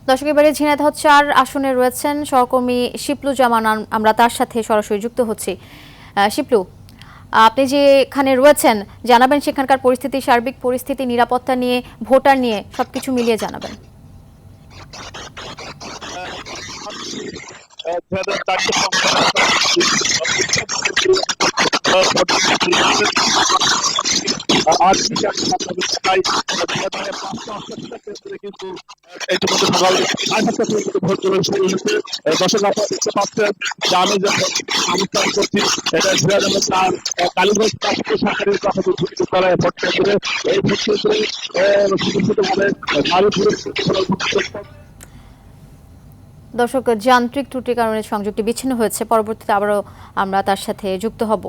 দর্শক, এবারে ঝিনাইদহ ৪ আসনে রয়েছেন সহকর্মী শিপলু জামান, আমরা তার সাথে সরাসরি যুক্ত হচ্ছি। শিপলু, আপনি যেখানে রয়েছেন জানাবেন সেখানকার পরিস্থিতি, সার্বিক পরিস্থিতি, নিরাপত্তা নিয়ে, ভোটার নিয়ে সবকিছু মিলিয়ে জানাবেন। আজ কিন্তু ইতিমধ্যে সকাল 8:30 থেকে ভোট গ্রহণ শুরু হয়েছে। দর্শক, আপনারা দেখতে পাচ্ছেন যে আমি যখন অবস্থান করছি এটা তার কালীগঞ্জ রাষ্ট্রীয় সরকারের প্রাথমিক বিদ্যালয়ে ভোট কেন্দ্রে। এই ভোট কেন্দ্রে সুরক্ষিতভাবে নারী পুরুষ দর্শক, যান্ত্রিক ত্রুটির কারণে সংযোগটি বিচ্ছিন্ন হয়েছে, পরবর্তীতে আবারও আমরা তার সাথে যুক্ত হব।